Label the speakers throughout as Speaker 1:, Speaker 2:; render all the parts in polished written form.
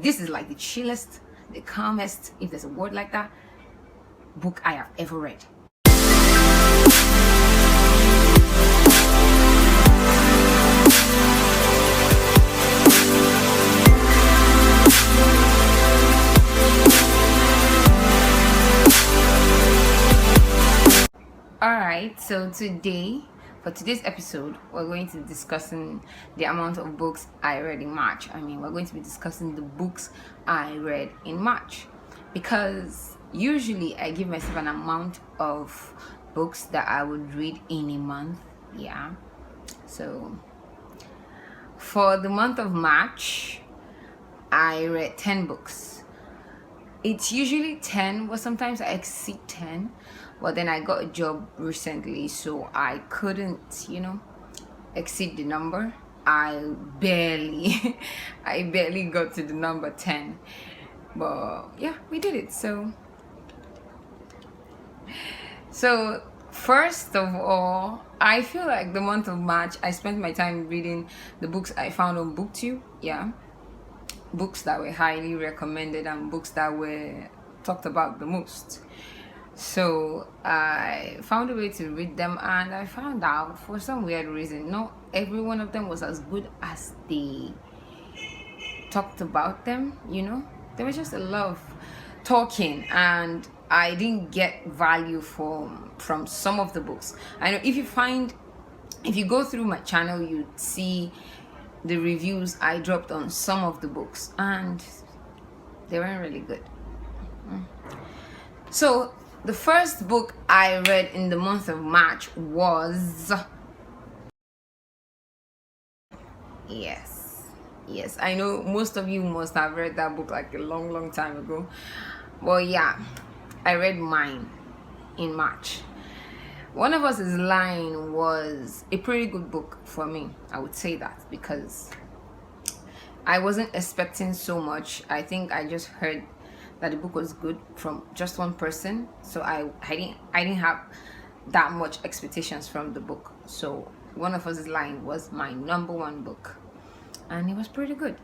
Speaker 1: This is like the chillest, the calmest, if there's a word like that, book I have ever read. Alright, so for today's episode, we're going to be discussing the amount of books I read in March. We're going to be discussing the books I read in March, because usually I give myself an amount of books that I would read in a month. Yeah. So for the month of March, I read 10 books. It's usually 10, but sometimes I exceed 10. But then I got a job recently, so I couldn't, exceed the number. I barely got to the number 10. But yeah, we did it. So first of all, I feel like the month of March, I spent my time reading the books I found on BookTube. Yeah. Books that were highly recommended and books that were talked about the most. So I found a way to read them, and I found out, for some weird reason, not every one of them was as good as they talked about them. There was just a lot of talking, and I didn't get value from some of the books. I know if you go through my channel, you'd see the reviews I dropped on some of the books, and they weren't really good. So the first book I read in the month of March was... Yes, I know most of you must have read that book like a long time ago. Well, yeah, I read mine in March. One of Us is Lying was a pretty good book for me. I would say that, because I wasn't expecting so much. I think I just heard that the book was good from just one person, so I didn't have that much expectations from the book. So One of Us is Lying was my number one book, and it was pretty good.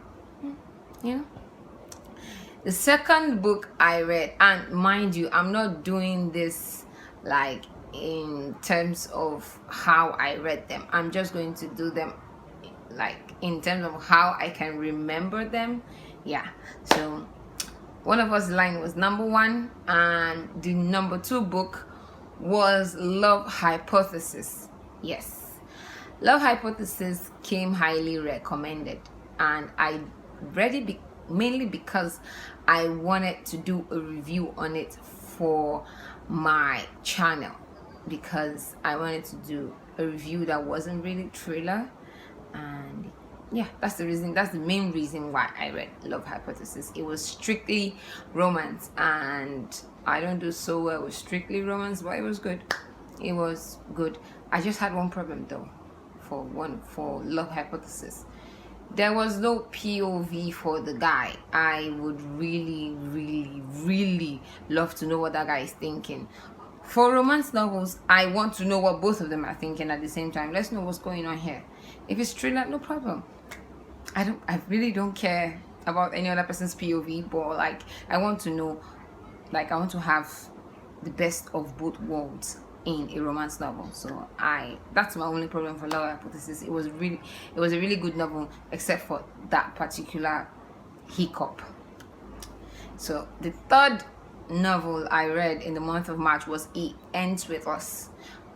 Speaker 1: The second book I read, and mind you, I'm not doing this like in terms of how I read them. I'm just going to do them like in terms of how I can remember them. Yeah. So One of Us Lying was number one, and the number two book was Love Hypothesis. Yes, Love Hypothesis came highly recommended, and I read it mainly because I wanted to do a review on it for my channel, because I wanted to do a review that wasn't really thriller. And yeah, that's the main reason why I read Love Hypothesis. It was strictly romance, and I don't do so well with strictly romance, but it was good. It was good. I just had one problem though for Love Hypothesis. There was no POV for the guy. I would really love to know what that guy is thinking. For romance novels, I want to know what both of them are thinking at the same time. Let's know what's going on here. If it's thriller, no problem. I really don't care about any other person's POV, but like I want to know, like I want to have the best of both worlds in a romance novel. So that's my only problem for Love Hypothesis. It was a really good novel, except for that particular hiccup. So the third novel I read in the month of March was It Ends With Us.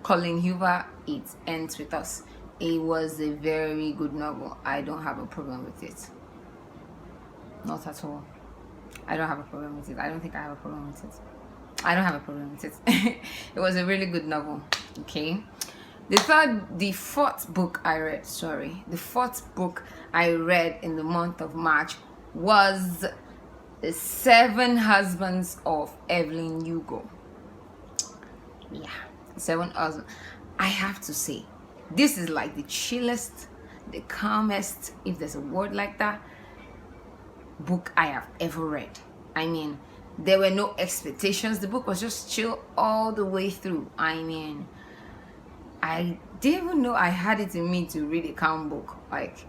Speaker 1: Colleen Hoover, It Ends With Us. It was a very good novel. I don't have a problem with it. Not at all. I don't have a problem with it. I don't think I have a problem with it. I don't have a problem with it. It was a really good novel. Okay. The fourth book I read in the month of March was The 7 Husbands of Evelyn Hugo. Yeah, 7 Husbands. I have to say, this is like the chillest, the calmest, if there's a word like that, book I have ever read. There were no expectations. The book was just chill all the way through. I didn't even know I had it in me to read a calm book. Like,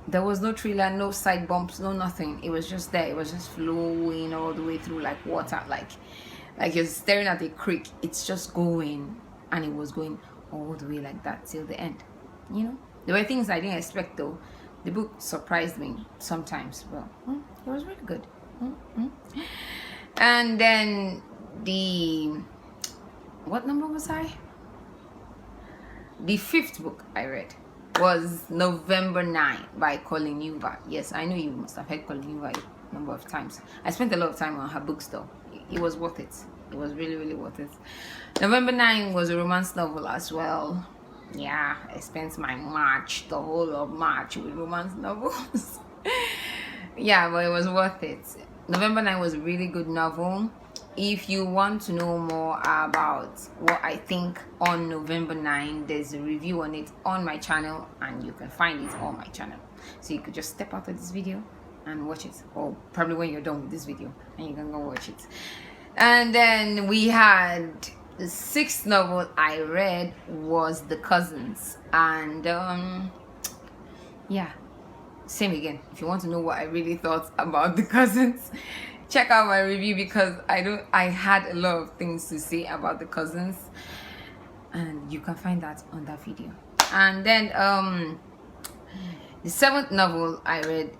Speaker 1: There was no thriller, no side bumps, no nothing. It was just there. It was just flowing all the way through like water, like you're staring at a creek. It's just going, and it was going all the way like that till the end. You know, there were things I didn't expect though. The book surprised me sometimes. Well, it was really good. And then what number was I? The 5th book I read was November 9 by Colleen Hoover. Yes, I know you must have heard Colleen Hoover a number of times. I spent a lot of time on her books though. It was worth it. It was really, really worth it. November 9 was a romance novel as well. Yeah, I spent my March, the whole of March, with romance novels. Yeah, but it was worth it. November 9 was a really good novel. If you want to know more about what I think on November 9, there's a review on it on my channel, and you can find it on my channel. So you could just step out of this video and watch it, or probably when you're done with this video, and you can go watch it. And then we had the 6th novel I read was The Cousins, and yeah, same again. If you want to know what I really thought about The Cousins, check out my review, because I had a lot of things to say about The Cousins, and you can find that on that video. And then the 7th novel I read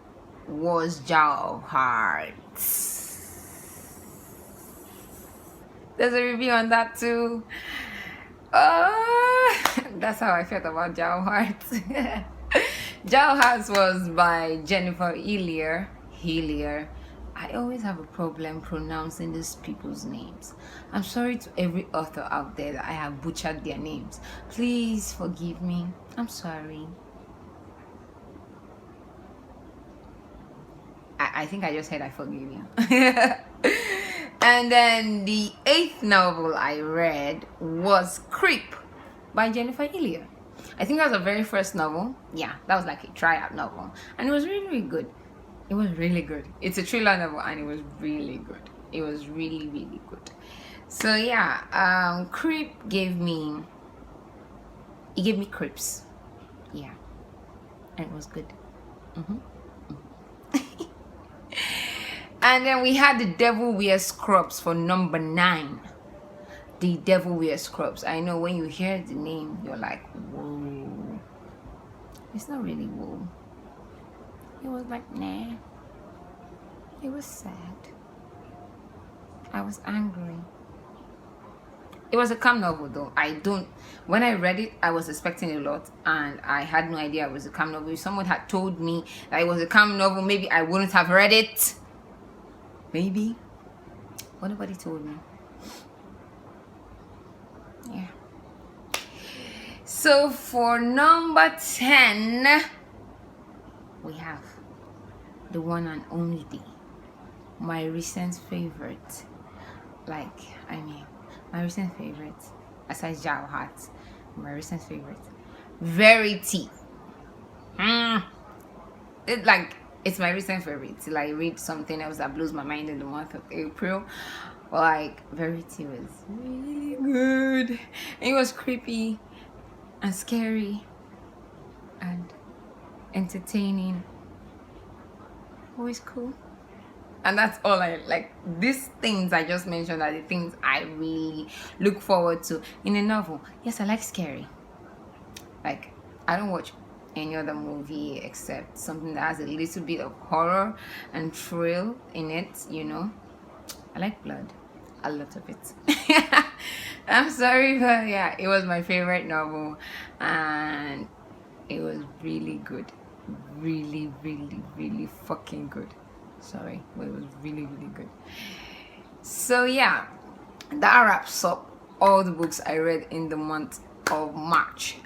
Speaker 1: was Jar of Hearts. There's a review on that too. That's how I felt about Jar of Hearts. Jar of Hearts was by Jennifer Hillier. I always have a problem pronouncing these people's names. I'm sorry to every author out there that I have butchered their names. Please forgive me. I'm sorry. I think I just said I forgive you. And then the 8th novel I read was Creep by Jennifer Hillier. I think that was the very first novel. Yeah, that was like a tryout novel. And it was really, really good. It was really good. It's a thriller novel, and it was really good. It was really, really good. So yeah, Creep gave me creeps. Yeah, and it was good. And then we had The Devil Wears Scrubs for number 9. The Devil Wears Scrubs. I know when you hear the name, you're like, whoa. It's not really whoa. It was like, nah. It was sad. I was angry. It was a calm novel though. When I read it, I was expecting a lot, and I had no idea it was a calm novel. If someone had told me that it was a calm novel, maybe I wouldn't have read it. Maybe. But nobody told me. Yeah. So for number 10, we have the one and only, my recent favorite. My recent favorite, aside Jar of Hearts, my recent favorite, Verity. It's my recent favorite till I read something else that blows my mind in the month of April. Verity was really good. It was creepy and scary and entertaining. Always cool. And that's all I like. These things I just mentioned are the things I really look forward to in a novel. Yes, I like scary. Like, I don't watch any other movie except something that has a little bit of horror and thrill in it, you know. I like blood, a lot of it. I'm sorry, but yeah, it was my favorite novel, and it was really good. Really, really, really fucking good. Sorry, but it was really, really good. So yeah, that wraps up all the books I read in the month of March.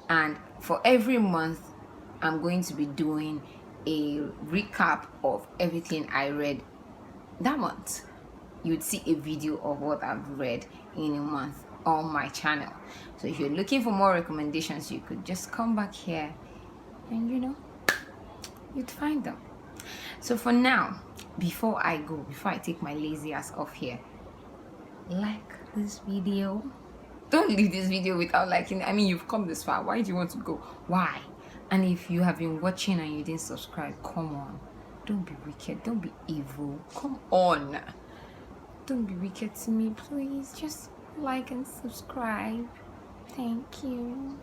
Speaker 1: And for every month, I'm going to be doing a recap of everything I read that month. You'd see a video of what I've read in a month on my channel. So if you're looking for more recommendations, you could just come back here and you'd find them. So for now, before I take my lazy ass off here, like this video. Don't leave this video without liking it. I mean, you've come this far. Why do you want to go? Why? And if you have been watching and you didn't subscribe, come on. Don't be wicked. Don't be evil. Come on. Don't be wicked to me, please. Just like and subscribe. Thank you.